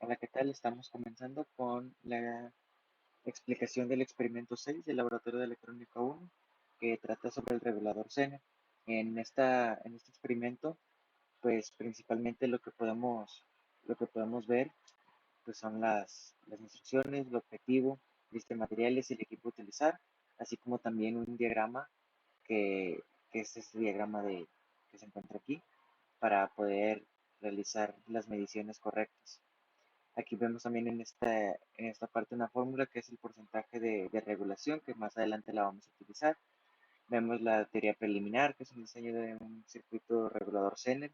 Hola, ¿qué tal? Estamos comenzando con la explicación del experimento 6 del Laboratorio de Electrónica 1, que trata sobre el regulador Zener. En este experimento, pues principalmente lo que podemos ver pues, son las instrucciones, el objetivo, lista de materiales y el equipo a utilizar, así como también un diagrama que, que es este diagrama que se encuentra aquí para poder realizar las mediciones correctas. Aquí vemos también en esta parte una fórmula que es el porcentaje de regulación, que más adelante la vamos a utilizar. Vemos la teoría preliminar, que es un diseño de un circuito regulador Zener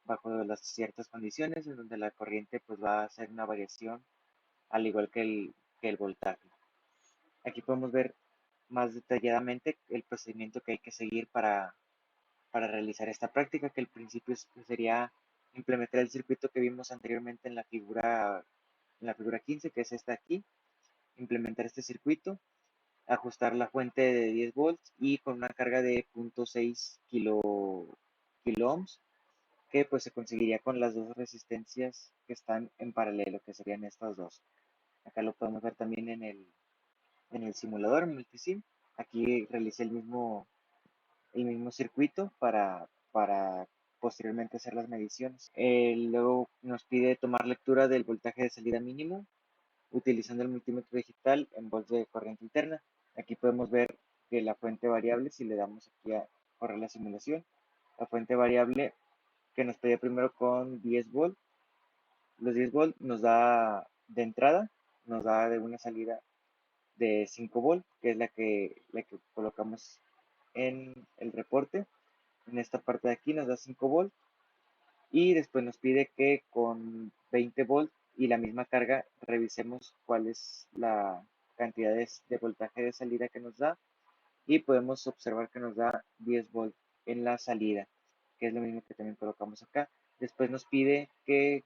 bajo las ciertas condiciones en donde la corriente pues, va a hacer una variación al igual que el voltaje. Aquí podemos ver más detalladamente el procedimiento que hay que seguir para realizar esta práctica, que al principio sería implementar el circuito que vimos anteriormente en la figura 15, que es esta aquí, implementar este circuito, ajustar la fuente de 10 volts y con una carga de 0.6 kilo ohms, que pues se conseguiría con las dos resistencias que están en paralelo, que serían estas dos. Acá lo podemos ver también en el simulador, en Multisim. Aquí realicé el mismo circuito para posteriormente hacer las mediciones. Luego nos pide tomar lectura del voltaje de salida mínimo utilizando el multímetro digital en voz de corriente interna. Aquí podemos ver que la fuente variable, si le damos aquí a correr la simulación, la fuente variable que nos pedía primero con 10 volt, los 10 volt nos da de entrada, nos da de una salida de 5 volt, que es la que colocamos en el reporte. En esta parte de aquí nos da 5 volt y después nos pide que con 20 volt y la misma carga revisemos cuál es la cantidad de voltaje de salida que nos da y podemos observar que nos da 10 volt en la salida, que es lo mismo que también colocamos acá. Después nos pide que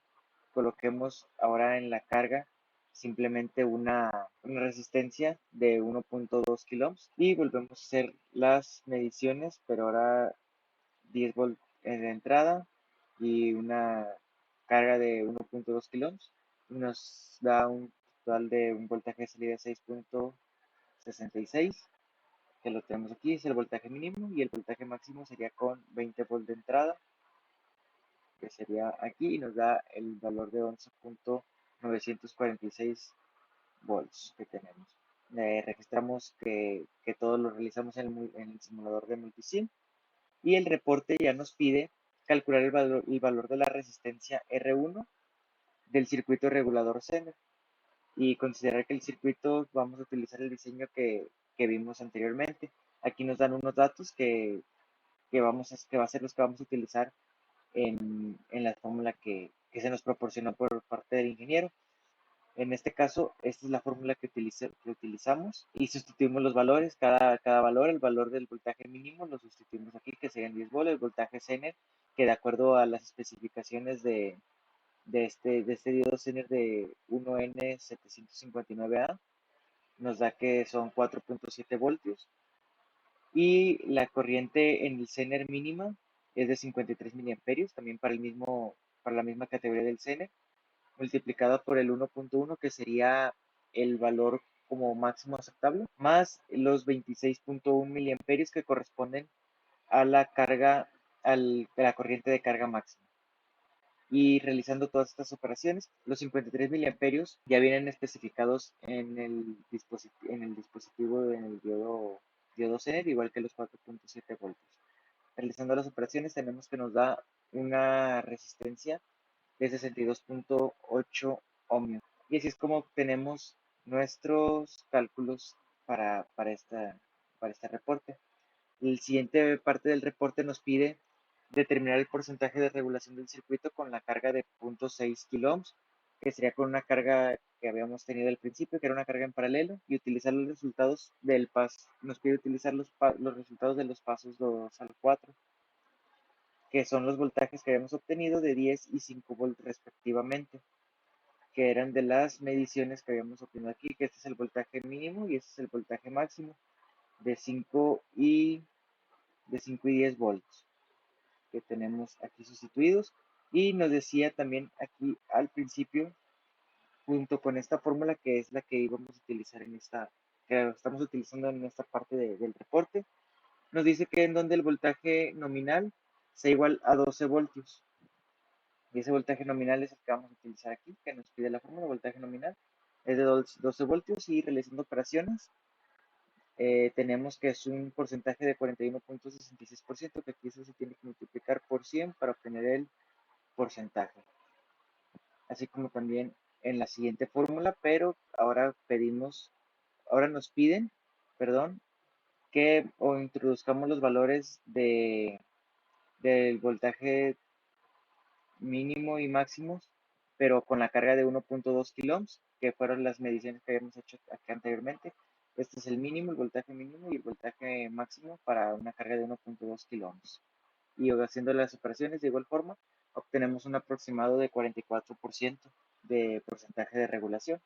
coloquemos ahora en la carga simplemente una resistencia de 1.2 kilo ohms y volvemos a hacer las mediciones, pero ahora 10 volt de entrada y una carga de 1.2 kilo ohms. Nos da un total de un voltaje de salida de 6.66, que lo tenemos aquí, es el voltaje mínimo, y el voltaje máximo sería con 20 volt de entrada, que sería aquí, y nos da el valor de 11.946 volts que tenemos. Registramos que todo lo realizamos en el simulador de Multisim y el reporte ya nos pide calcular el valor de la resistencia R1 del circuito regulador Zener y considerar que el circuito vamos a utilizar el diseño que vimos anteriormente. Aquí nos dan unos datos que va a ser los que vamos a utilizar en la fórmula que se nos proporcionó por parte del ingeniero. En este caso, esta es la fórmula que utilizamos y sustituimos los valores, cada valor, el valor del voltaje mínimo lo sustituimos aquí, que serían 10 volt, el voltaje Zener, que de acuerdo a las especificaciones de este diodo Zener de 1N759A, nos da que son 4.7 voltios y la corriente en el Zener mínima es de 53 miliamperios, también para la misma categoría del Zener, multiplicada por el 1.1, que sería el valor como máximo aceptable, más los 26.1 miliamperios que corresponden a la carga, a la corriente de carga máxima. Y realizando todas estas operaciones, los 53 miliamperios ya vienen especificados en el dispositivo, en el diodo Zener, igual que los 4.7 voltios. Realizando las operaciones tenemos que nos da una resistencia de 62.8 ohmios. Y así es como obtenemos nuestros cálculos para este reporte. La siguiente parte del reporte nos pide determinar el porcentaje de regulación del circuito con la carga de 0.6 kilo ohms, que sería con una carga que habíamos tenido al principio, que era una carga en paralelo, y utilizar los resultados del paso. Nos pide utilizar los resultados de los pasos 2 al 4, que son los voltajes que habíamos obtenido de 10 y 5 volts respectivamente, que eran de las mediciones que habíamos obtenido aquí, que este es el voltaje mínimo y este es el voltaje máximo de 5 y, de 5 y 10 volts que tenemos aquí sustituidos. Y nos decía también aquí al principio junto con esta fórmula que es la que íbamos a utilizar que estamos utilizando en esta parte del reporte, nos dice que en donde el voltaje nominal sea igual a 12 voltios. Y ese voltaje nominal es el que vamos a utilizar aquí, que nos pide la fórmula, voltaje nominal, es de 12 voltios y realizando operaciones tenemos que es un porcentaje de 41.66%, que aquí eso se tiene que multiplicar por 100 para obtener el porcentaje. Así como también en la siguiente fórmula, pero ahora nos piden, perdón, que o introduzcamos los valores del voltaje mínimo y máximos, pero con la carga de 1.2 kiloohms, que fueron las mediciones que habíamos hecho acá anteriormente. Este es el mínimo, el voltaje mínimo y el voltaje máximo para una carga de 1.2 kiloohms. Y haciendo las operaciones de igual forma, obtenemos un aproximado de 44% de porcentaje de regulación.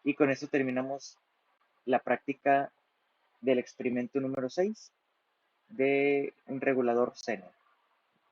Y con eso terminamos la práctica del experimento número 6 de un regulador Zener.